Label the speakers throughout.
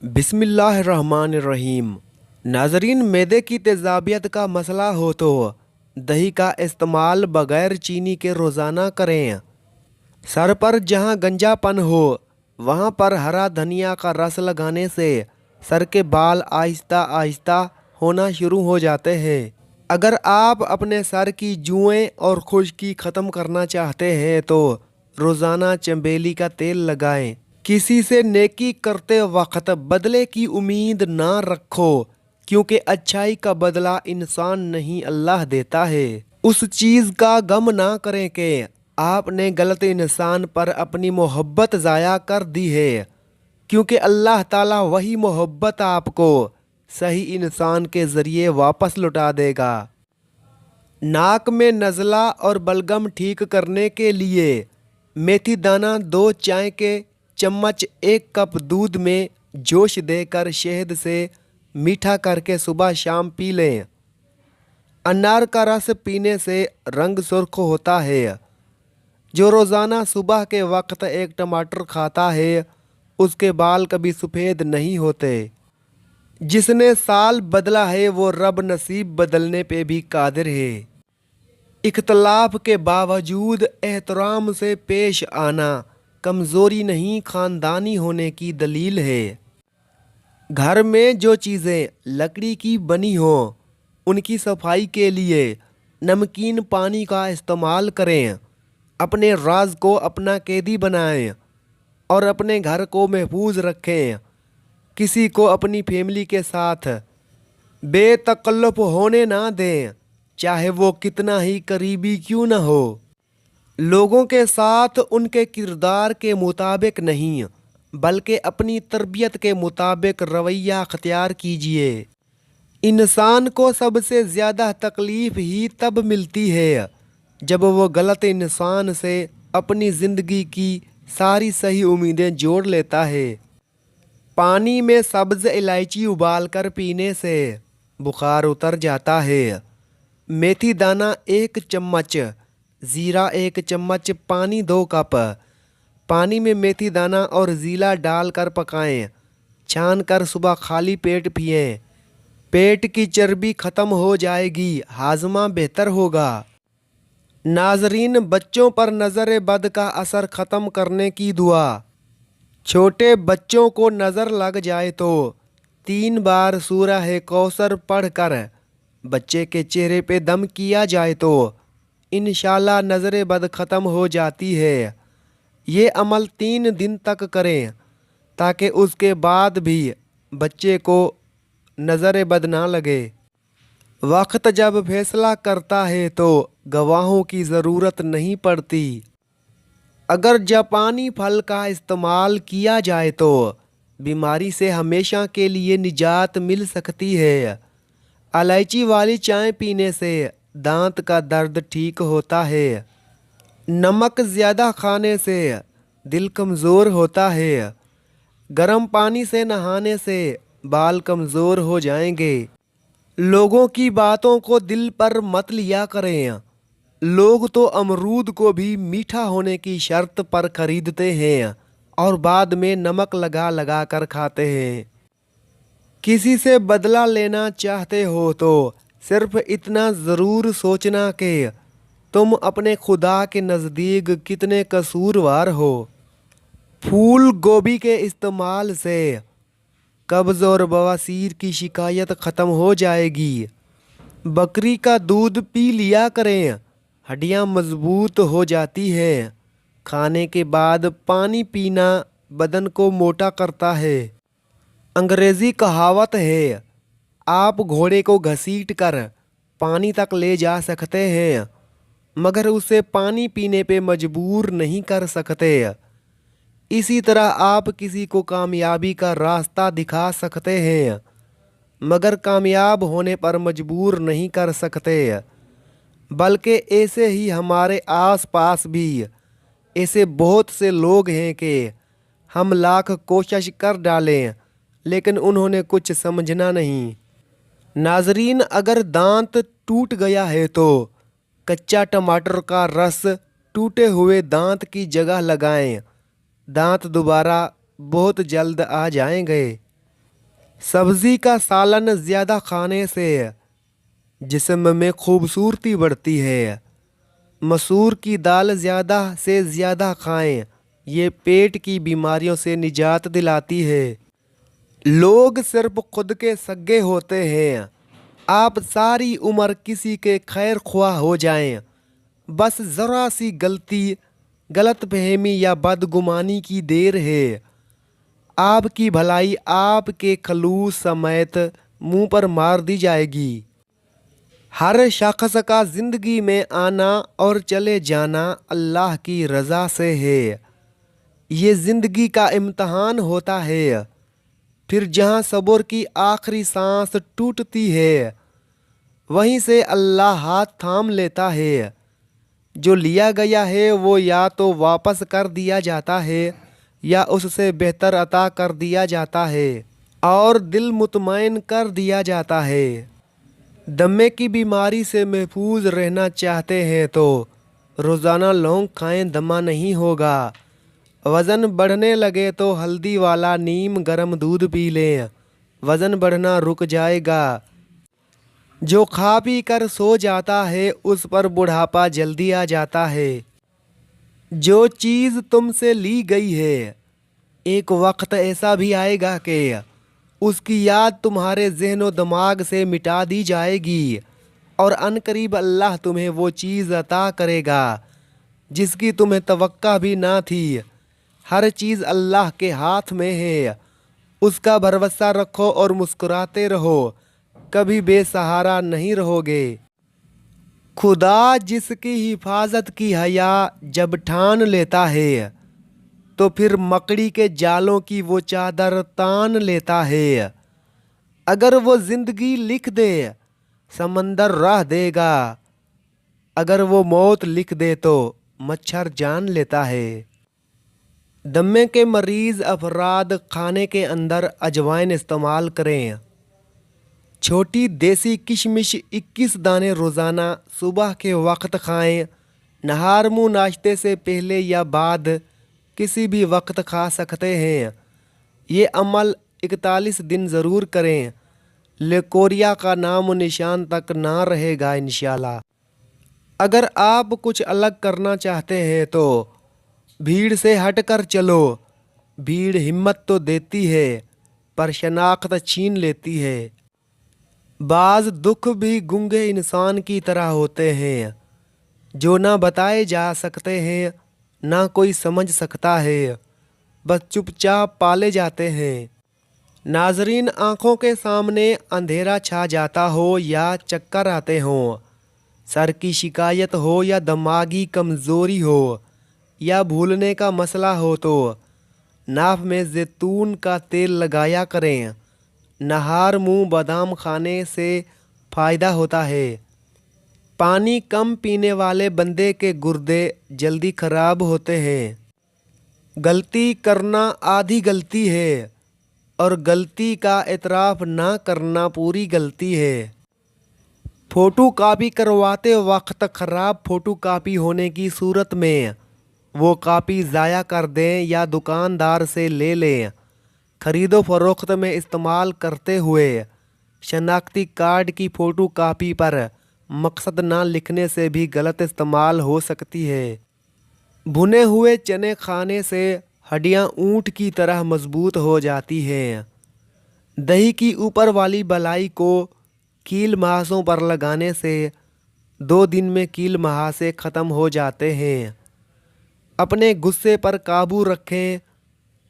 Speaker 1: बिस्मिल्लाहिर्रहमानिर्रहीम। नाजरीन, मैदे की तेज़ाबियत का मसला हो तो दही का इस्तेमाल बग़ैर चीनी के रोज़ाना करें। सर पर जहाँ गंजापन हो वहाँ पर हरा धनिया का रस लगाने से सर के बाल आहिस्ता आहिस्ता होना शुरू हो जाते हैं। अगर आप अपने सर की जुएँ और खुश्की ख़त्म करना चाहते हैं तो रोज़ाना चमेली का तेल लगाएं। किसी से नेकी करते वक्त बदले की उम्मीद ना रखो, क्योंकि अच्छाई का बदला इंसान नहीं अल्लाह देता है। उस चीज़ का गम ना करें कि आपने गलत इंसान पर अपनी मोहब्बत ज़ाया कर दी है, क्योंकि अल्लाह ताला वही मोहब्बत आपको सही इंसान के ज़रिए वापस लौटा देगा। नाक में नज़ला और बलगम ठीक करने के लिए मेथी दाना 2 चाय के चम्मच 1 कप दूध में जोश देकर शहद से मीठा करके सुबह शाम पी लें। अनार का रस पीने से रंग सुर्ख होता है। जो रोज़ाना सुबह के वक्त 1 टमाटर खाता है उसके बाल कभी सफ़ेद नहीं होते। जिसने साल बदला है वो रब नसीब बदलने पे भी कादिर है। इख्तलाफ के बावजूद एहतराम से पेश आना कमज़ोरी नहीं, ख़ानदानी होने की दलील है। घर में जो चीज़ें लकड़ी की बनी हों उनकी सफाई के लिए नमकीन पानी का इस्तेमाल करें। अपने राज को अपना कैदी बनाएं और अपने घर को महफूज रखें। किसी को अपनी फैमिली के साथ बेतकल्लुफ़ होने ना दें, चाहे वो कितना ही करीबी क्यों न हो। लोगों के साथ उनके किरदार के मुताबिक नहीं, बल्कि अपनी तरबियत के मुताबिक रवैया अख्तियार कीजिए। इंसान को सबसे ज़्यादा तकलीफ़ ही तब मिलती है जब वो गलत इंसान से अपनी ज़िंदगी की सारी सही उम्मीदें जोड़ लेता है। पानी में सब्ज़ इलायची उबालकर पीने से बुखार उतर जाता है। मेथी दाना 1 चम्मच, ज़ीरा 1 चम्मच, पानी 2 कप। पानी में मेथी दाना और ज़ीरा डालकर पकाएं। छान कर सुबह खाली पेट पिएं। पेट की चर्बी ख़त्म हो जाएगी, हाजमा बेहतर होगा। नाजरीन, बच्चों पर नज़र बद का असर ख़त्म करने की दुआ। छोटे बच्चों को नज़र लग जाए तो 3 बार सूरह कौसर पढ़कर बच्चे के चेहरे पे दम किया जाए तो इंशाल्लाह नज़र बद ख़त्म हो जाती है। ये अमल 3 दिन तक करें ताकि उसके बाद भी बच्चे को नज़र बद ना लगे। वक्त जब फैसला करता है तो गवाहों की ज़रूरत नहीं पड़ती। अगर जापानी फल का इस्तेमाल किया जाए तो बीमारी से हमेशा के लिए निजात मिल सकती है। इलायची वाली चाय पीने से दांत का दर्द ठीक होता है। नमक ज़्यादा खाने से दिल कमज़ोर होता है। गर्म पानी से नहाने से बाल कमज़ोर हो जाएंगे। लोगों की बातों को दिल पर मत लिया करें। लोग तो अमरूद को भी मीठा होने की शर्त पर खरीदते हैं और बाद में नमक लगा लगा कर खाते हैं। किसी से बदला लेना चाहते हो तो सिर्फ इतना ज़रूर सोचना कि तुम अपने खुदा के नज़दीक कितने कसूरवार हो। फूल गोभी के इस्तेमाल से कब्ज़ और बवासीर की शिकायत ख़त्म हो जाएगी। बकरी का दूध पी लिया करें, हड्डियाँ मजबूत हो जाती हैं। खाने के बाद पानी पीना बदन को मोटा करता है। अंग्रेज़ी कहावत है, आप घोड़े को घसीट कर पानी तक ले जा सकते हैं मगर उसे पानी पीने पे मजबूर नहीं कर सकते। इसी तरह आप किसी को कामयाबी का रास्ता दिखा सकते हैं मगर कामयाब होने पर मजबूर नहीं कर सकते। बल्कि ऐसे ही हमारे आसपास भी ऐसे बहुत से लोग हैं कि हम लाख कोशिश कर डालें लेकिन उन्होंने कुछ समझना नहीं। नाजरीन, अगर दांत टूट गया है तो कच्चा टमाटर का रस टूटे हुए दांत की जगह लगाएं। दांत दोबारा बहुत जल्द आ जाएंगे। सब्जी का सालन ज़्यादा खाने से जिस्म में खूबसूरती बढ़ती है। मसूर की दाल ज़्यादा से ज़्यादा खाएं, ये पेट की बीमारियों से निजात दिलाती है। लोग सिर्फ खुद के सगे होते हैं। आप सारी उम्र किसी के खैर ख्वाह हो जाएं, बस ज़रा सी गलती, गलत फहमी या बदगुमानी की देर है, आपकी भलाई आपके खलूस समेत मुंह पर मार दी जाएगी। हर शख्स का ज़िंदगी में आना और चले जाना अल्लाह की रज़ा से है। ये ज़िंदगी का इम्तहान होता है। फिर जहाँ सब्र की आखिरी सांस टूटती है, वहीं से अल्लाह हाथ थाम लेता है। जो लिया गया है वो या तो वापस कर दिया जाता है या उससे बेहतर अता कर दिया जाता है और दिल मुतमईन कर दिया जाता है। दमे की बीमारी से महफूज रहना चाहते हैं तो रोज़ाना लौंग खाएं, दमा नहीं होगा। वज़न बढ़ने लगे तो हल्दी वाला नीम गर्म दूध पी लें, वज़न बढ़ना रुक जाएगा। जो खा पी कर सो जाता है उस पर बुढ़ापा जल्दी आ जाता है। जो चीज़ तुमसे ली गई है, एक वक्त ऐसा भी आएगा कि उसकी याद तुम्हारे ज़हन व दिमाग से मिटा दी जाएगी और अनकरीब अल्लाह तुम्हें वो चीज़ अता करेगा जिसकी तुम्हें तवक्का भी ना थी। हर चीज़ अल्लाह के हाथ में है, उसका भरोसा रखो और मुस्कुराते रहो, कभी बेसहारा नहीं रहोगे। खुदा जिसकी हिफाजत की हया जब ठान लेता है तो फिर मकड़ी के जालों की वो चादर तान लेता है। अगर वो ज़िंदगी लिख दे समंदर राह देगा, अगर वो मौत लिख दे तो मच्छर जान लेता है। दमे के मरीज़ अफराद खाने के अंदर अजवाइन इस्तेमाल करें। छोटी देसी किशमिश 21 दाने रोज़ाना सुबह के वक्त खाएं। नहार मुँह नाश्ते से पहले या बाद किसी भी वक्त खा सकते हैं। ये अमल 41 दिन ज़रूर करें, लेकोरिया का नाम निशान तक ना रहेगा इंशाल्लाह। अगर आप कुछ अलग करना चाहते हैं तो भीड़ से हटकर चलो। भीड़ हिम्मत तो देती है पर शनाख्त छीन लेती है। बाज़ दुख भी गूंगे इंसान की तरह होते हैं, जो ना बताए जा सकते हैं ना कोई समझ सकता है, बस चुपचाप पाले जाते हैं। नाजरीन, आँखों के सामने अंधेरा छा जाता हो या चक्कर आते हों, सर की शिकायत हो या दिमागी कमज़ोरी हो या भूलने का मसला हो तो नाफ में जैतून का तेल लगाया करें। नहार मुँह बादाम खाने से फ़ायदा होता है। पानी कम पीने वाले बंदे के गुर्दे जल्दी ख़राब होते हैं। गलती करना आधी गलती है और गलती का एतराफ़ ना करना पूरी गलती है। फ़ोटो कापी करवाते वक्त ख़राब फ़ोटो कापी होने की सूरत में वो कापी ज़ाया कर दें या दुकानदार से ले लें। ख़रीदो फरोख्त में इस्तेमाल करते हुए शनाख्ती कार्ड की फ़ोटो कापी पर मकसद ना लिखने से भी गलत इस्तेमाल हो सकती है। भुने हुए चने खाने से हड्डियाँ ऊँट की तरह मजबूत हो जाती हैं। दही की ऊपर वाली बलाई को कील महासों पर लगाने से 2 दिन में कील महासे ख़त्म हो जाते हैं। अपने गुस्से पर काबू रखें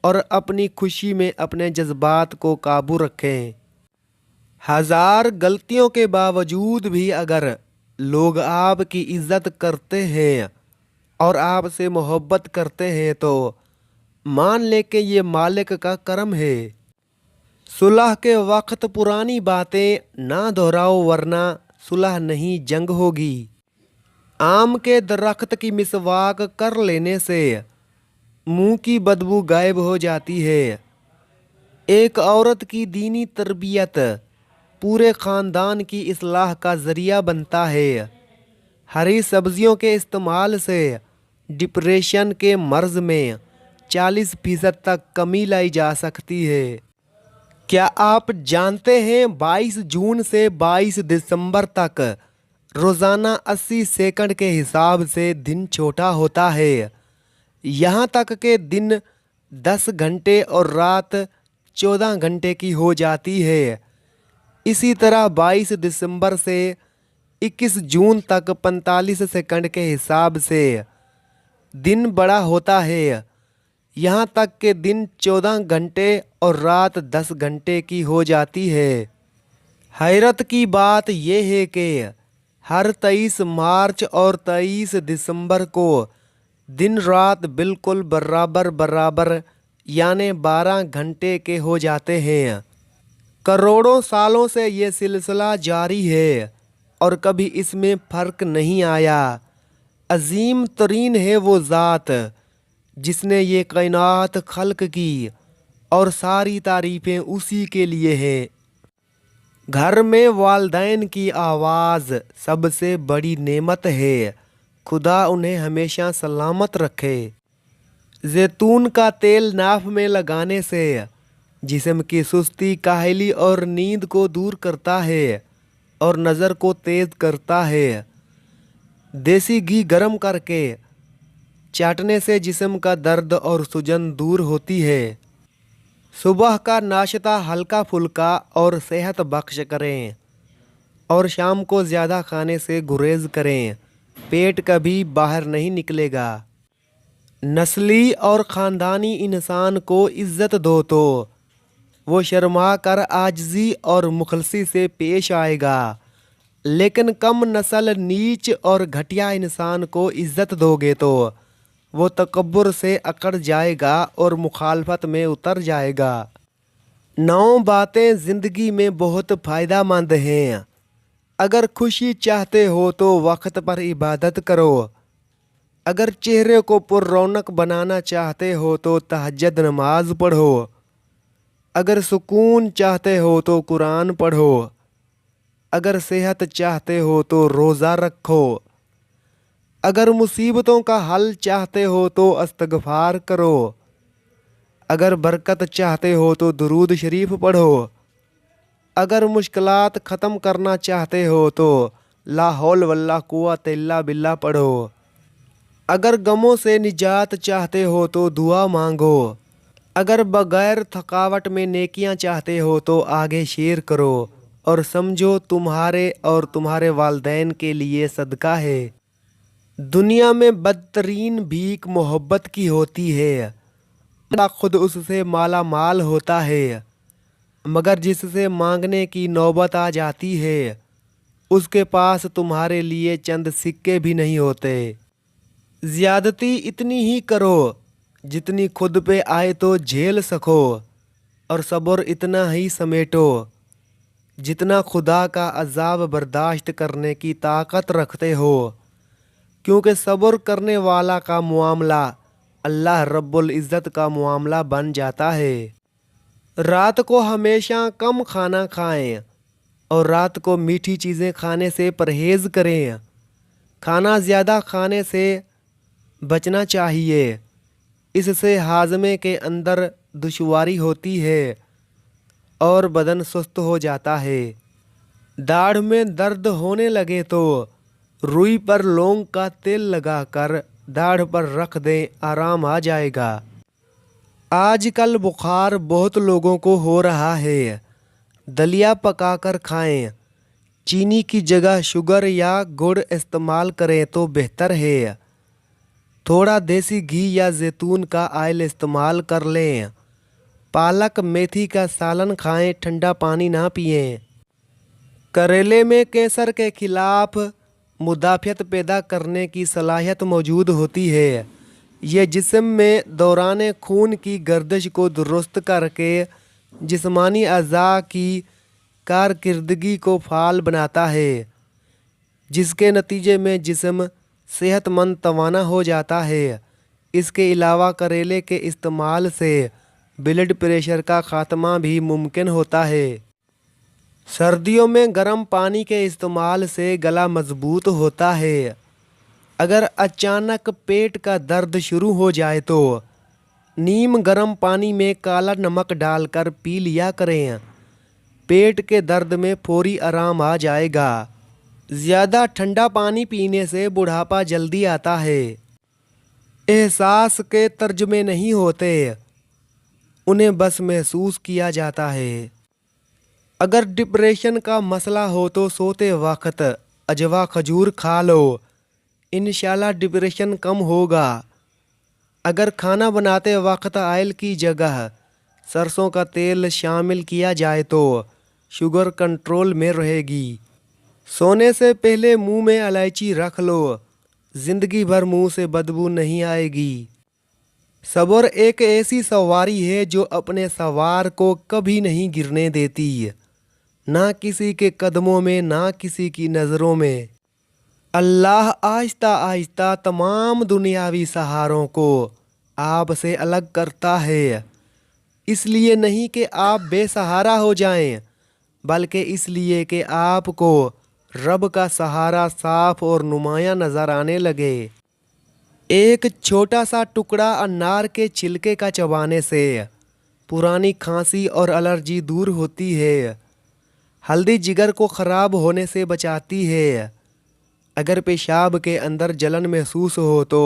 Speaker 1: और अपनी खुशी में अपने जज्बात को काबू रखें। हज़ार गलतियों के बावजूद भी अगर लोग आपकी इज़्ज़त करते हैं और आपसे मोहब्बत करते हैं तो मान ले कि ये मालिक का करम है। सुलह के वक्त पुरानी बातें ना दोहराओ वरना सुलह नहीं जंग होगी। आम के दरख्त की मिसवाक कर लेने से मुंह की बदबू गायब हो जाती है। एक औरत की दीनी तरबियत पूरे ख़ानदान की इस्लाह का ज़रिया बनता है। हरी सब्जियों के इस्तेमाल से डिप्रेशन के मर्ज़ में 40% तक कमी लाई जा सकती है। کیا آپ جانتے ہیں 22 جون سے 22 دسمبر تک روزانہ 80 سیکنڈ کے حساب سے دن چھوٹا ہوتا ہے، یہاں تک کہ دن 10 گھنٹے اور رات 14 گھنٹے کی ہو جاتی ہے۔ اسی طرح 22 دسمبر سے 21 جون تک 45 سیکنڈ کے حساب سے دن بڑا ہوتا ہے، یہاں تک کہ دن 14 گھنٹے اور رات 10 گھنٹے کی ہو جاتی ہے۔ حیرت کی بات یہ ہے کہ ہر 23 مارچ اور 23 دسمبر کو دن رات بالکل برابر یعنی 12 گھنٹے کے ہو جاتے ہیں۔ کروڑوں سالوں سے یہ سلسلہ جاری ہے اور کبھی اس میں فرق نہیں آیا۔ عظیم ترین ہے وہ ذات جس نے یہ کائنات خلق کی اور ساری تعریفیں اسی کے لیے ہیں۔ گھر میں والدین کی آواز سب سے بڑی نعمت ہے، خدا انہیں ہمیشہ سلامت رکھے۔ زیتون کا تیل ناف میں لگانے سے جسم کی سستی، کاہلی اور نیند کو دور کرتا ہے اور نظر کو تیز کرتا ہے۔ دیسی گھی گرم کر کے چاٹنے سے جسم کا درد اور سوجن دور ہوتی ہے۔ صبح کا ناشتہ ہلکا پھلکا اور صحت بخش کریں اور شام کو زیادہ کھانے سے گریز کریں، پیٹ کبھی باہر نہیں نکلے گا۔ نسلی اور خاندانی انسان کو عزت دو تو وہ شرما کر عاجزی اور مخلصی سے پیش آئے گا، لیکن کم نسل، نیچ اور گھٹیا انسان کو عزت دو گے تو وہ تکبر سے اکڑ جائے گا اور مخالفت میں اتر جائے گا۔ 9 باتیں زندگی میں بہت فائدہ مند ہیں۔ اگر خوشی چاہتے ہو تو وقت پر عبادت کرو، اگر چہرے کو پر رونق بنانا چاہتے ہو تو تہجد نماز پڑھو، اگر سکون چاہتے ہو تو قرآن پڑھو، اگر صحت چاہتے ہو تو روزہ رکھو، اگر مصیبتوں کا حل چاہتے ہو تو استغفار کرو، اگر برکت چاہتے ہو تو درود شریف پڑھو، اگر مشکلات ختم کرنا چاہتے ہو تو لا حول ولا قوت الا باللہ پڑھو، اگر غموں سے نجات چاہتے ہو تو دعا مانگو، اگر بغیر تھکاوٹ میں نیکیاں چاہتے ہو تو آگے شیئر کرو اور سمجھو تمہارے اور تمہارے والدین کے لیے صدقہ ہے۔ دنیا میں بدترین بھیک محبت کی ہوتی ہے، خود اس سے مالا مال ہوتا ہے، مگر جس سے مانگنے کی نوبت آ جاتی ہے اس کے پاس تمہارے لیے چند سکے بھی نہیں ہوتے۔ زیادتی اتنی ہی کرو جتنی خود پہ آئے تو جھیل سکو، اور صبر اتنا ہی سمیٹو جتنا خدا کا عذاب برداشت کرنے کی طاقت رکھتے ہو، کیونکہ صبر کرنے والا کا معاملہ اللہ رب العزت کا معاملہ بن جاتا ہے۔ رات کو ہمیشہ کم کھانا کھائیں اور رات کو میٹھی چیزیں کھانے سے پرہیز کریں۔ کھانا زیادہ کھانے سے بچنا چاہیے، اس سے ہاضمے کے اندر دشواری ہوتی ہے اور بدن سست ہو جاتا ہے۔ داڑھ میں درد ہونے لگے تو روئی پر لونگ کا تیل لگا کر داڑھ پر رکھ دیں، آرام آ جائے گا۔ آج کل بخار بہت لوگوں کو ہو رہا ہے، دلیا پکا کر کھائیں، چینی کی جگہ شوگر یا گڑ استعمال کریں تو بہتر ہے۔ تھوڑا دیسی گھی یا زیتون کا آئل استعمال کر لیں۔ پالک میتھی کا سالن کھائیں، ٹھنڈا پانی نہ پئیں۔ کریلے میں کینسر کے خلاف مدافعت پیدا کرنے کی صلاحیت موجود ہوتی ہے۔ یہ جسم میں دوران خون کی گردش کو درست کر کے جسمانی اعضاء کی کارکردگی کو فعال بناتا ہے، جس کے نتیجے میں جسم صحت مند توانا ہو جاتا ہے۔ اس کے علاوہ کریلے کے استعمال سے بلڈ پریشر کا خاتمہ بھی ممکن ہوتا ہے۔ سردیوں میں گرم پانی کے استعمال سے گلا مضبوط ہوتا ہے۔ اگر اچانک پیٹ کا درد شروع ہو جائے تو नीम गर्म पानी में काला नमक डालकर पी लिया करें। पेट के दर्द में फौरी आराम आ जाएगा। ज़्यादा ठंडा पानी पीने से बुढ़ापा जल्दी आता है। एहसास के तर्जुमे नहीं होते, उन्हें बस महसूस किया जाता है। अगर डिप्रेशन का मसला हो तो सोते वक्त अजवा खजूर खा लो, इंशाल्लाह डिप्रेशन कम होगा। अगर खाना बनाते वक्त ऑयल की जगह सरसों का तेल शामिल किया जाए तो शुगर कंट्रोल में रहेगी। सोने से पहले मुंह में इलायची रख लो, ज़िंदगी भर मुंह से बदबू नहीं आएगी। सब्र एक ऐसी सवारी है जो अपने सवार को कभी नहीं गिरने देती, ना किसी के कदमों में ना किसी की नज़रों में। अल्लाह आहिस्ता आहिस्ता तमाम दुनियावी सहारों को आपसे अलग करता है, इसलिए नहीं कि आप बेसहारा हो जाएं, बल्कि इसलिए कि आपको रब का सहारा साफ और नुमायां नज़र आने लगे। एक छोटा सा टुकड़ा अनार के छिलके का चबाने से पुरानी खांसी और एलर्जी दूर होती है। हल्दी जिगर को ख़राब होने से बचाती है। अगर पेशाब के अंदर जलन महसूस हो तो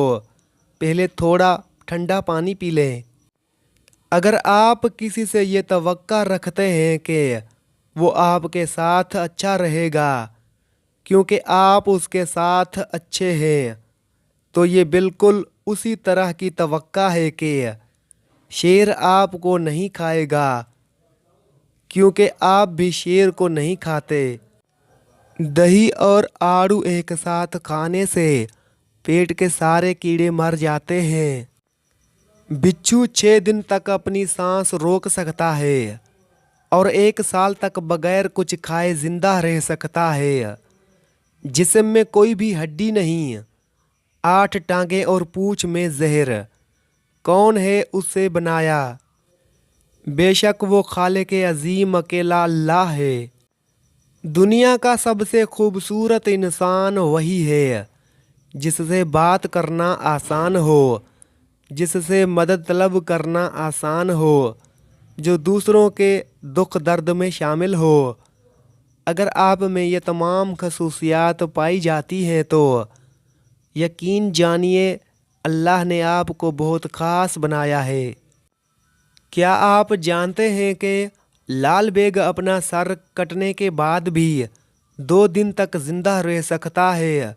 Speaker 1: पहले थोड़ा ठंडा पानी पी लें। अगर आप किसी से ये तवक्का रखते हैं कि वो आपके साथ अच्छा रहेगा क्योंकि आप उसके साथ अच्छे हैं, तो ये बिल्कुल उसी तरह की तवक्का है कि शेर आपको नहीं खाएगा क्योंकि आप भी शेर को नहीं खाते। दही और आड़ू एक साथ खाने से पेट के सारे कीड़े मर जाते हैं। बिच्छू 6 दिन तक अपनी सांस रोक सकता है और 1 साल तक बगैर कुछ खाए जिंदा रह सकता है। जिस्म में कोई भी हड्डी नहीं, 8 टांगें और पूंछ में जहर, कौन है उससे बनाया? बेशक वो खालिक अजीम अकेला अल्लाह है। दुनिया का सबसे खूबसूरत इंसान वही है जिससे बात करना आसान हो, जिससे मदद तलब करना आसान हो, जो दूसरों के दुख दर्द में शामिल हो। अगर आप में ये तमाम खसूसियात पाई जाती हैं तो यकीन जानिए अल्लाह ने आपको बहुत ख़ास बनाया है। क्या आप जानते हैं कि लाल बेग अपना सर कटने के बाद भी 2 दिन तक जिंदा रह सकता है?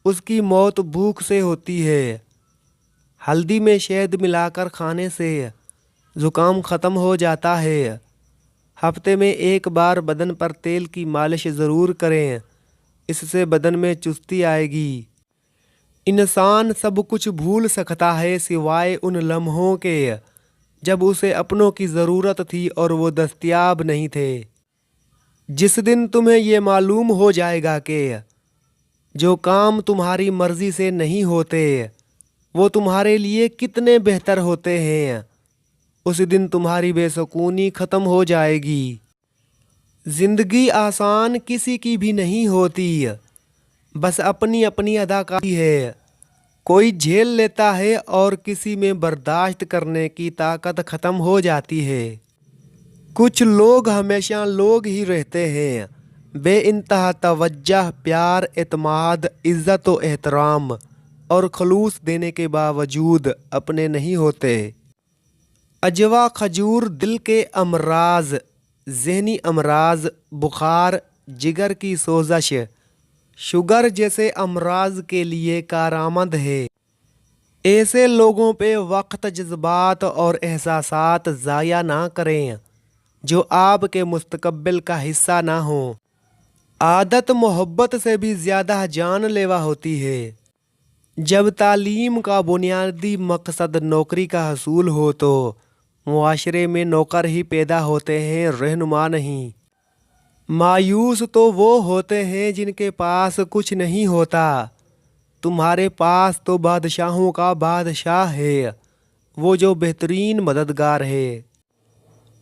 Speaker 1: उसकी मौत भूख से होती है। हल्दी में शहद मिलाकर खाने से ज़ुकाम ख़त्म हो जाता है। हफ्ते में 1 बार बदन पर तेल की मालिश ज़रूर करें, इससे बदन में चुस्ती आएगी। इंसान सब कुछ भूल सकता है सिवाय उन लम्हों के जब उसे अपनों की ज़रूरत थी और वो दस्तयाब नहीं थे। जिस दिन तुम्हें ये मालूम हो जाएगा कि जो काम तुम्हारी मर्ज़ी से नहीं होते वो तुम्हारे लिए कितने बेहतर होते हैं, उस दिन तुम्हारी बेसुकूनी ख़त्म हो जाएगी। ज़िंदगी आसान किसी की भी नहीं होती, बस अपनी अपनी अदाकारी है। कोई झेल लेता है और किसी में बर्दाश्त करने की ताकत ख़त्म हो जाती है। कुछ लोग हमेशा लोग ही रहते हैं, बेइंतहा तवज्जह, प्यार, एतमाद, इज़्ज़त व एहतराम और खलूस देने के बावजूद अपने नहीं होते। अजवा खजूर दिल के अमराज, ज़हनी अमराज, बुखार, जिगर की सोजश, शुगर जैसे अमराज के लिए कारआमद है। ऐसे लोगों पे वक्त, जज्बात और एहसासात ज़ाया ना करें जो आपके मुस्तकबिल का हिस्सा ना हो। आदत मोहब्बत से भी ज़्यादा जानलेवा होती है। जब तालीम का बुनियादी मकसद नौकरी का हसूल हो तो मुआशरे में नौकर ही पैदा होते हैं, रहनुमा नहीं। मायूस तो वो होते हैं जिनके पास कुछ नहीं होता। तुम्हारे पास तो बादशाहों का बादशाह है, वो जो बेहतरीन मददगार है।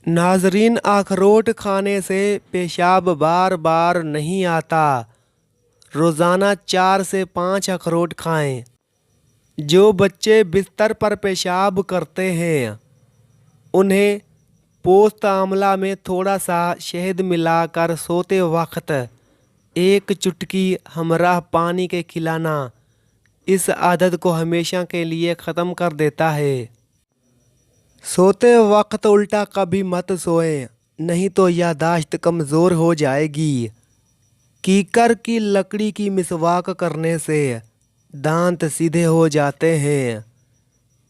Speaker 1: नाजरीन, अखरोट खाने से पेशाब बार बार नहीं आता। रोज़ाना 4 से 5 अखरोट खाएं। जो बच्चे बिस्तर पर पेशाब करते हैं उन्हें पोस्त आंवला में थोड़ा सा शहद मिलाकर सोते वक्त एक चुटकी हमराह पानी के खिलाना इस आदत को हमेशा के लिए ख़त्म कर देता है। सोते वक्त उल्टा कभी मत सोएं, नहीं तो याददाश्त कमज़ोर हो जाएगी। कीकर की लकड़ी की मिसवाक करने से दांत सीधे हो जाते हैं।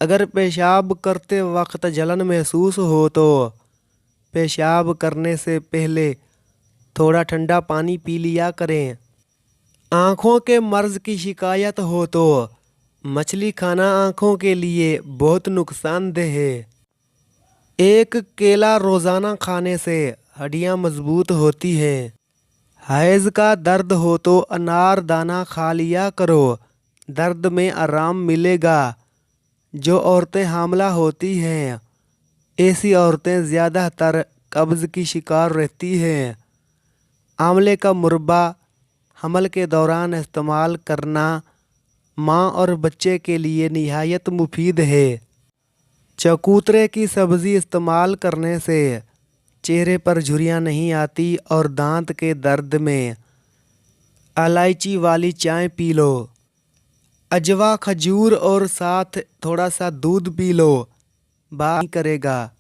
Speaker 1: अगर पेशाब करते वक्त जलन महसूस हो तो पेशाब करने से पहले थोड़ा ठंडा पानी पी लिया करें। आँखों के मर्ज़ की शिकायत हो तो मछली खाना आँखों के लिए बहुत नुकसानदेह है। एक केला रोज़ाना खाने से हड्डियाँ मजबूत होती हैं। हैज़ का दर्द हो तो अनार दाना खा लिया करो, दर्द में आराम मिलेगा। जो औरतें हामला होती हैं ऐसी औरतें ज़्यादातर कब्ज़ की शिकार रहती हैं। आंवले का मुरब्बा हमल के दौरान इस्तेमाल करना माँ और बच्चे के लिए निहायत मुफीद है। चकोतरे की सब्ज़ी इस्तेमाल करने से चेहरे पर झुर्रियाँ नहीं आती और दांत के दर्द में इलायची वाली चाय पी लो। अजवा खजूर और साथ थोड़ा सा दूध पी लो, बात नहीं करेगा।